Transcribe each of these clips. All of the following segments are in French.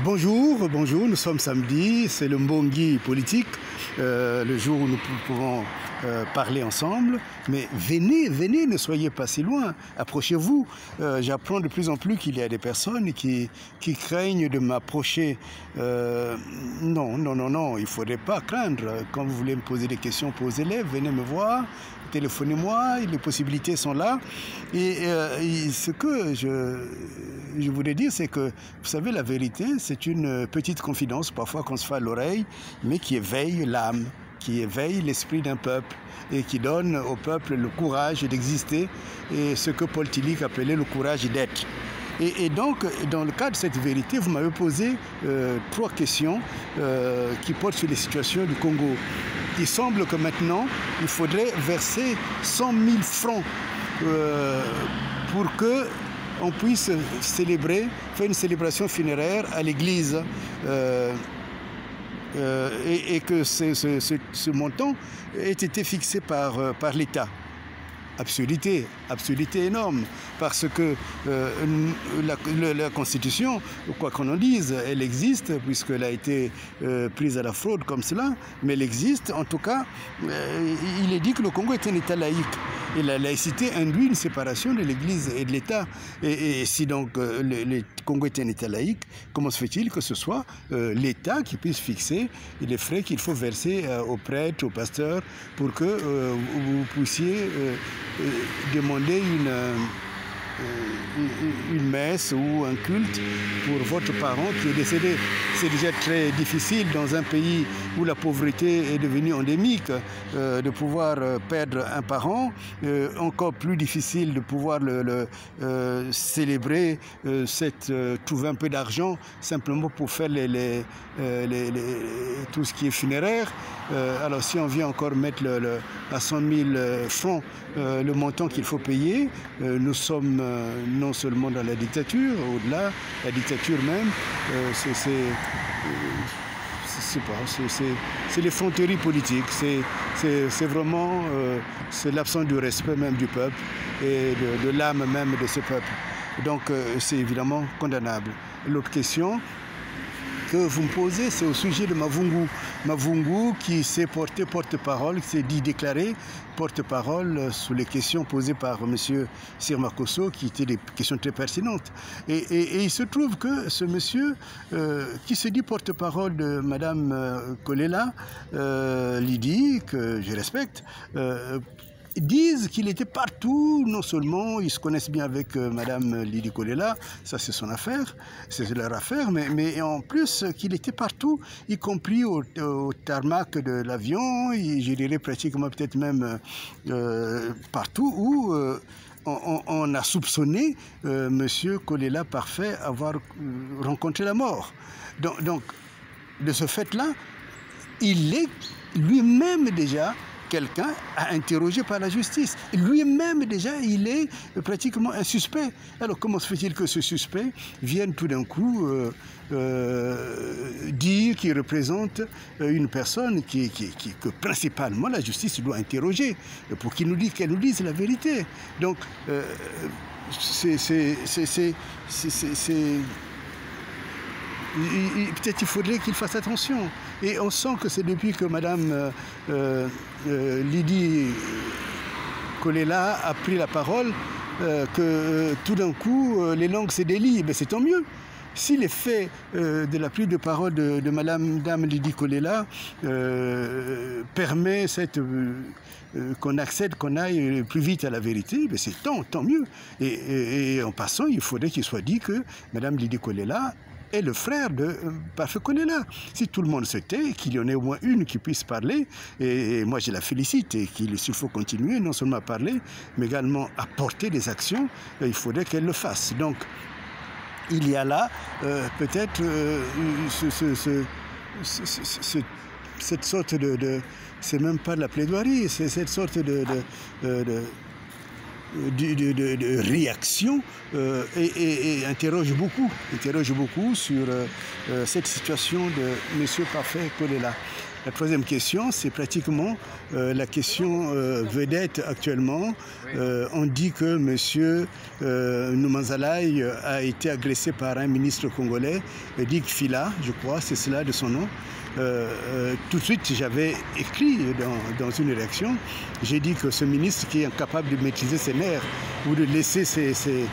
Bonjour, nous sommes samedi, c'est le Mbongi politique, le jour où nous pouvons parler ensemble. Mais venez, ne soyez pas si loin, approchez-vous. J'apprends de plus en plus qu'il y a des personnes qui craignent de m'approcher. Non, il ne faudrait pas craindre. Quand vous voulez me poser des questions, posez-les, venez me voir. Téléphonez-moi, les possibilités sont là. Et ce que je voulais dire, c'est que, vous savez, la vérité, c'est une petite confidence, parfois qu'on se fait à l'oreille, mais qui éveille l'âme, qui éveille l'esprit d'un peuple et qui donne au peuple le courage d'exister et ce que Paul Tillich appelait le courage d'être. Et donc, dans le cadre de cette vérité, vous m'avez posé 3 questions qui portent sur les situations du Congo. Il semble que maintenant, il faudrait verser 100 000 francs pour qu'on puisse célébrer, faire une célébration funéraire à l'église et que ce montant ait été fixé par l'État. Absurdité énorme, parce que la Constitution, quoi qu'on en dise, elle existe, puisqu'elle a été prise à la fraude comme cela, mais elle existe. En tout cas, il est dit que le Congo est un État laïque. Et la laïcité induit une séparation de l'Église et de l'État. Et si donc le Congo est un État laïque, comment se fait-il que ce soit l'État qui puisse fixer les frais qu'il faut verser aux prêtres, aux pasteurs, pour que vous puissiez demander une messe ou un culte pour votre parent qui est décédé. C'est déjà très difficile dans un pays où la pauvreté est devenue endémique de pouvoir perdre un parent. Encore plus difficile de pouvoir célébrer, trouver un peu d'argent simplement pour faire tout ce qui est funéraire. Alors si on vient encore mettre à 100 000 francs le montant qu'il faut payer, nous sommes non seulement dans la dictature, au-delà, la dictature même, c'est l'effronterie politique, c'est vraiment l'absence du respect même du peuple et de l'âme même de ce peuple. Donc c'est évidemment condamnable. L'autre question que vous me posez, c'est au sujet de Mavungu. Mavungu qui s'est porté porte-parole, qui s'est dit déclaré porte-parole sur les questions posées par M. Sirmakosso, qui étaient des questions très pertinentes. Et il se trouve que ce monsieur, qui se dit porte-parole de Mme Kolela, Lydie, que je respecte, disent qu'il était partout, non seulement ils se connaissent bien avec Madame Lydie Kolela, ça c'est son affaire, c'est leur affaire, mais en plus qu'il était partout, y compris au tarmac de l'avion, je dirais pratiquement peut-être même partout où on a soupçonné Monsieur Kolela Parfait avoir rencontré la mort. Donc de ce fait-là, il est lui-même déjà quelqu'un à interroger par la justice. Lui-même, déjà, il est pratiquement un suspect. Alors, comment se fait-il que ce suspect vienne tout d'un coup dire qu'il représente une personne que principalement la justice doit interroger pour qu'elle nous dise la vérité. Donc, peut-être il faudrait qu'il fasse attention. Et on sent que c'est depuis que Mme Lydie Kolela a pris la parole que tout d'un coup les langues se délient. Mais c'est tant mieux. Si l'effet de la prise de parole de Mme Lydie Kolela permet qu'on accède, qu'on aille plus vite à la vérité, ben c'est tant mieux. Et en passant, il faudrait qu'il soit dit que Mme Lydie Kolela est le frère de Parfait Kolela. Si tout le monde se tait, qu'il y en ait au moins une qui puisse parler, et moi je la félicite, et s'il faut continuer, non seulement à parler, mais également à porter des actions, il faudrait qu'elle le fasse. Donc, il y a là peut-être cette sorte c'est même pas de la plaidoirie, c'est cette sorte de réaction et interroge beaucoup sur cette situation de M. Parfait Kolela. La troisième question, c'est pratiquement la question vedette actuellement. On dit que M. Noumanzalaï a été agressé par un ministre congolais, Dick Fila, je crois, c'est cela de son nom. Tout de suite, j'avais écrit dans une réaction, j'ai dit que ce ministre qui est incapable de maîtriser ses nerfs ou de laisser ses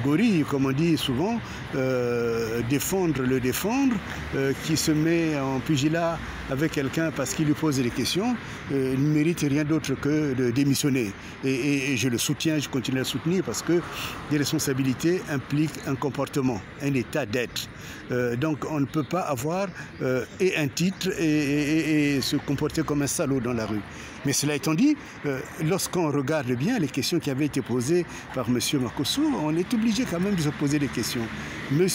gorilles, comme on dit souvent, défendre, qui se met en pugilat avec quelqu'un parce qu'il lui pose des questions, ne mérite rien d'autre que de démissionner. Et je le soutiens, je continue à le soutenir parce que les responsabilités impliquent un comportement, un état d'être. Donc on ne peut pas avoir et un titre et se comporter comme un salaud dans la rue. Mais cela étant dit, lorsqu'on regarde bien les questions qui avaient été posées par M. Makosso, on est obligé quand même de se poser des questions. M.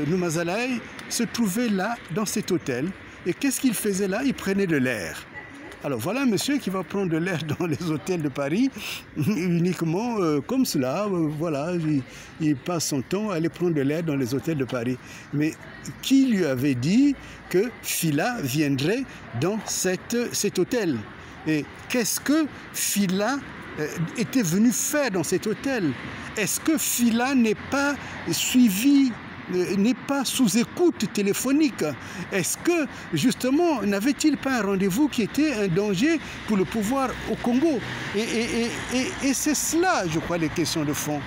Noumanzalaï se trouvait là, dans cet hôtel, et qu'est-ce qu'il faisait là? Il prenait de l'air. Alors voilà un monsieur qui va prendre de l'air dans les hôtels de Paris, uniquement comme cela, voilà, il passe son temps à aller prendre de l'air dans les hôtels de Paris. Mais qui lui avait dit que Fila viendrait dans cet hôtel? Et qu'est-ce que Fila était venu faire dans cet hôtel? Est-ce que Fila n'est pas suivi, n'est pas sous écoute téléphonique? Est-ce que, justement, n'avait-il pas un rendez-vous qui était un danger pour le pouvoir au Congo? Et c'est cela, je crois, les questions de fond.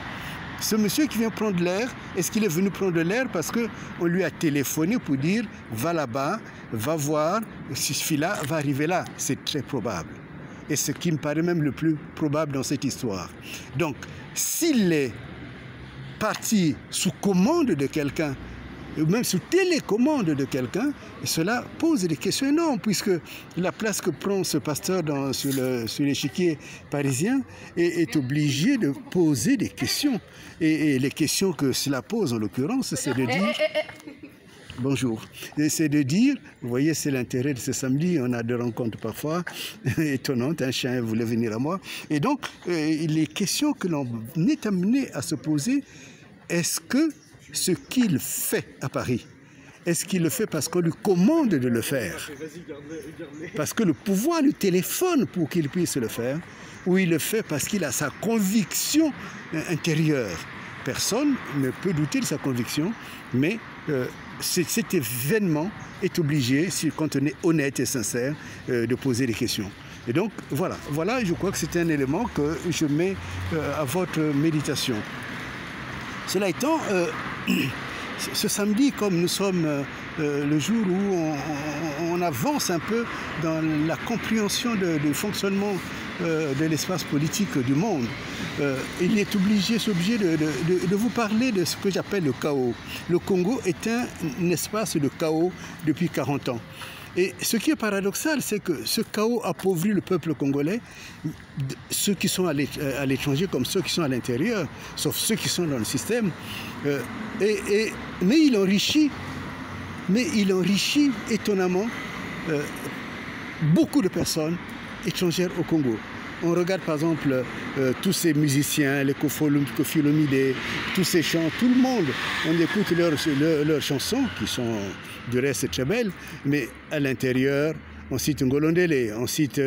Ce monsieur qui vient prendre l'air, est-ce qu'il est venu prendre l'air parce qu'on lui a téléphoné pour dire « va là-bas, va voir, si Fila va arriver là ». C'est très probable. Et ce qui me paraît même le plus probable dans cette histoire. Donc, s'il est parti sous commande de quelqu'un, ou même sous télécommande de quelqu'un, cela pose des questions énormes, puisque la place que prend ce pasteur sur l'échiquier parisien est obligé de poser des questions. Et les questions que cela pose, en l'occurrence, c'est de dire... Bonjour. C'est de dire, vous voyez, c'est l'intérêt de ce samedi, on a des rencontres parfois étonnantes, un chien voulait venir à moi. Et donc, les questions que l'on est amené à se poser, est-ce que ce qu'il fait à Paris, est-ce qu'il le fait parce qu'on lui commande de le faire? Parce que le pouvoir lui téléphone pour qu'il puisse le faire, ou il le fait parce qu'il a sa conviction intérieure? Personne ne peut douter de sa conviction, mais cet événement est obligé, quand on est honnête et sincère, de poser des questions. Et donc, voilà, je crois que c'est un élément que je mets à votre méditation. Cela étant, ce samedi, comme nous sommes le jour où on avance un peu dans la compréhension du fonctionnement de l'espace politique du monde, il est obligé de vous parler de ce que j'appelle le chaos. Le Congo est un espace de chaos depuis 40 ans. Et ce qui est paradoxal, c'est que ce chaos appauvrit le peuple congolais, ceux qui sont à l'étranger comme ceux qui sont à l'intérieur, sauf ceux qui sont dans le système. Mais il enrichit étonnamment beaucoup de personnes étrangères au Congo. On regarde par exemple tous ces musiciens, les Koffi Olomide, tous ces chants, tout le monde, on écoute leurs chansons qui sont du reste très belles, mais à l'intérieur, on cite Ngolondele, on cite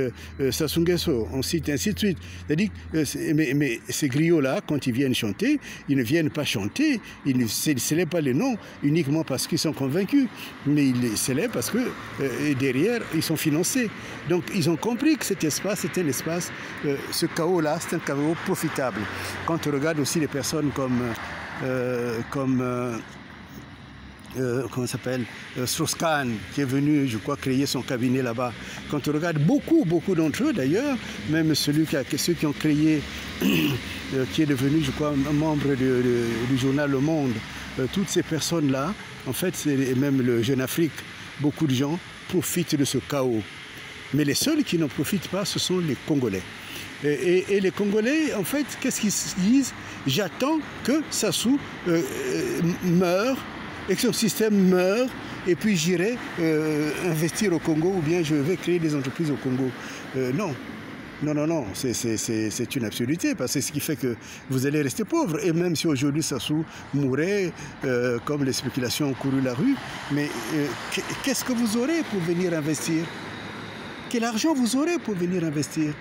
Sassou Nguesso, on cite ainsi de suite. C'est-à-dire, mais ces griots-là, quand ils viennent chanter, ils ne viennent pas chanter, ils ne célèbrent pas les noms uniquement parce qu'ils sont convaincus, mais ils les célèbrent parce que derrière, ils sont financés. Donc, ils ont compris que cet espace est un espace, ce chaos-là, c'est un chaos profitable. Quand on regarde aussi les personnes comme comment s'appelle, Strauss-Kahn, qui est venu, je crois, créer son cabinet là-bas. Quand on regarde beaucoup d'entre eux d'ailleurs, même ceux qui ont créé, qui est devenu, je crois, membre du journal Le Monde, toutes ces personnes-là, en fait, c'est même le Jeune Afrique, beaucoup de gens profitent de ce chaos. Mais les seuls qui n'en profitent pas, ce sont les Congolais. Et les Congolais, en fait, qu'est-ce qu'ils se disent? J'attends que Sassou meure, et que son système meurt, et puis j'irai investir au Congo, ou bien je vais créer des entreprises au Congo. Non. Non, non, non, c'est une absurdité, parce que c'est ce qui fait que vous allez rester pauvre. Et même si aujourd'hui Sassou mourait, comme les spéculations ont couru la rue, mais qu'est-ce que vous aurez pour venir investir? Quel argent vous aurez pour venir investir?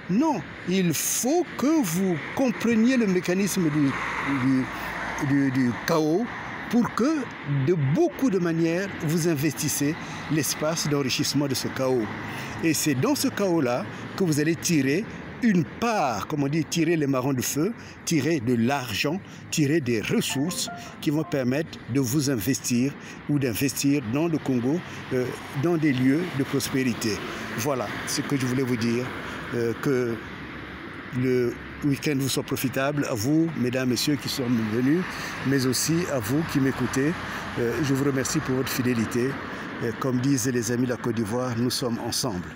Non, il faut que vous compreniez le mécanisme du chaos pour que, de beaucoup de manières, vous investissez l'espace d'enrichissement de ce chaos. Et c'est dans ce chaos-là que vous allez tirer une part, comme on dit, tirer les marrons du feu, tirer de l'argent, tirer des ressources qui vont permettre de vous investir ou d'investir dans le Congo, dans des lieux de prospérité. Voilà ce que je voulais vous dire, que le week-end vous soit profitable, à vous, mesdames, messieurs qui sont venus, mais aussi à vous qui m'écoutez. Je vous remercie pour votre fidélité. Comme disent les amis de la Côte d'Ivoire, nous sommes ensemble.